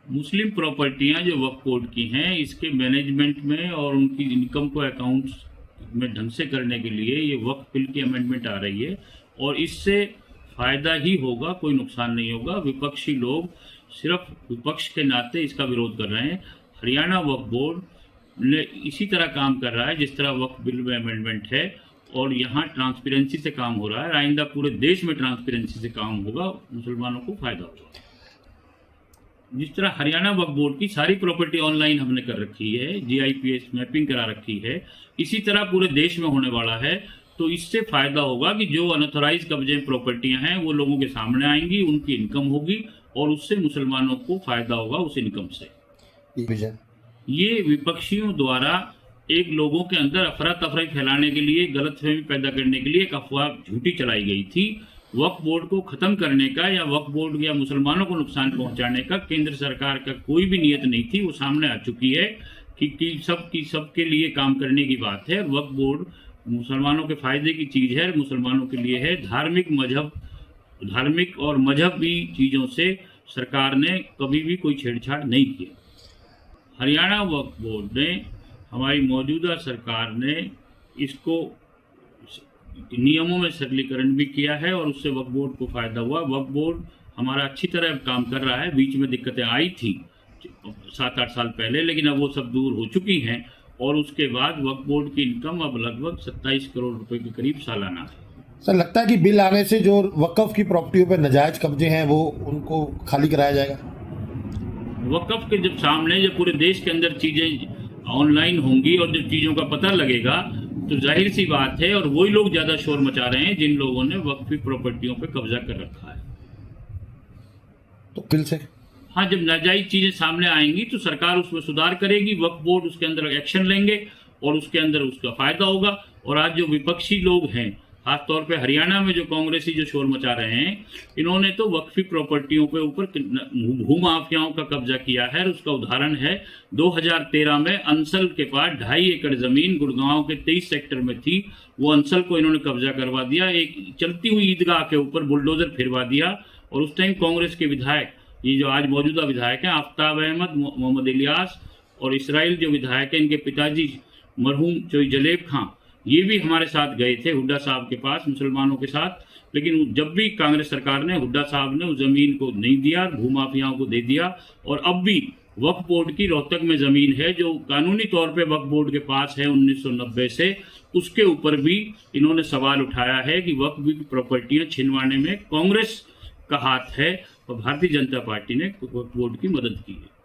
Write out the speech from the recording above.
मुस्लिम प्रॉपर्टियां जो वक्फ बोर्ड की हैं, इसके मैनेजमेंट में और उनकी इनकम को अकाउंट्स में ढंग से करने के लिए ये वक्फ बिल की अमेंडमेंट आ रही है और इससे फायदा ही होगा, कोई नुकसान नहीं होगा। विपक्षी लोग सिर्फ विपक्ष के नाते इसका विरोध कर रहे हैं। हरियाणा वक्फ बोर्ड ने इसी तरह काम कर रहा है जिस तरह वक्फ बिल में अमेंडमेंट है और यहाँ ट्रांसपेरेंसी से काम हो रहा है। आइंदा पूरे देश में ट्रांसपेरेंसी से काम होगा, मुसलमानों को फायदा होगा। जिस तरह हरियाणा वक्फ बोर्ड की सारी प्रॉपर्टी ऑनलाइन हमने कर रखी है, जीआईपीएस मैपिंग करा रखी है, इसी तरह पूरे देश में होने वाला है। तो इससे फायदा होगा कि जो अनऑथराइज कब्जे प्रॉपर्टियां हैं वो लोगों के सामने आएंगी, उनकी इनकम होगी और उससे मुसलमानों को फायदा होगा उस इनकम से। ये विपक्षियों द्वारा एक लोगों के अंदर अफरा तफरी फैलाने के लिए, गलतफहमी पैदा करने के लिए एक अफवाह झूठी चलाई गई थी। वक्फ बोर्ड को खत्म करने का या वक्फ बोर्ड या मुसलमानों को नुकसान पहुंचाने का केंद्र सरकार का कोई भी नियत नहीं थी। वो सामने आ चुकी है कि सबके लिए काम करने की बात है। वक्फ बोर्ड मुसलमानों के फायदे की चीज है, मुसलमानों के लिए है। धार्मिक और मजहबी चीजों से सरकार ने कभी भी कोई छेड़छाड़ नहीं की। हरियाणा वक्फ बोर्ड ने, हमारी मौजूदा सरकार ने इसको नियमों में सरलीकरण भी किया है और उससे वक्फ बोर्ड को फायदा हुआ। वक्फ बोर्ड हमारा अच्छी तरह काम कर रहा है। बीच में दिक्कतें आई थी 7-8 साल पहले, लेकिन अब वो सब दूर हो चुकी हैं और उसके बाद वक्फ बोर्ड की इनकम अब लगभग 27 करोड़ रुपए के करीब सालाना है। सर, लगता है कि बिल आने से जो वक्फ की प्रॉपर्टियों पर नाजायज कब्जे हैं वो उनको खाली कराया जाएगा। वक्फ के जब पूरे देश के अंदर चीजें ऑनलाइन होंगी और जब चीजों का पता लगेगा तो जाहिर सी बात है, और वही लोग ज्यादा शोर मचा रहे हैं जिन लोगों ने वक्फी प्रॉपर्टियों पे कब्जा कर रखा है। तो बिल से हाँ, जब नाजायज चीजें सामने आएंगी तो सरकार उसमें सुधार करेगी, वक्फ बोर्ड उसके अंदर एक्शन लेंगे और उसके अंदर उसका फायदा होगा। और आज जो विपक्षी लोग हैं, खासतौर पे हरियाणा में जो कांग्रेसी जो शोर मचा रहे हैं, इन्होंने तो वक्फी प्रॉपर्टियों के ऊपर भूमाफियाओं का कब्जा किया है। उसका उदाहरण है 2013 में अंसल के पास 2.5 एकड़ जमीन गुड़गांव के 23 सेक्टर में थी। वो अंसल को इन्होंने कब्जा करवा दिया, एक चलती हुई ईदगाह के ऊपर बुलडोजर फिरवा दिया। और उस टाइम कांग्रेस के विधायक, ये जो आज मौजूदा विधायक हैं, आफ्ताब अहमद, मोहम्मद इलियास और इसराइल जो विधायक हैं, इनके पिताजी मरहूम चोई जलेब खां, ये भी हमारे साथ गए थे हुड्डा साहब के पास मुसलमानों के साथ। लेकिन जब भी कांग्रेस सरकार ने, हुड्डा साहब ने उस जमीन को नहीं दिया, भूमाफियाओं को दे दिया। और अब भी वक्फ बोर्ड की रोहतक में जमीन है जो कानूनी तौर पे वक्फ बोर्ड के पास है 1990 से, उसके ऊपर भी इन्होंने सवाल उठाया है कि वक्फ की प्रॉपर्टियां छिनवाने में कांग्रेस का हाथ है और भारतीय जनता पार्टी ने वक्फ बोर्ड की मदद की है।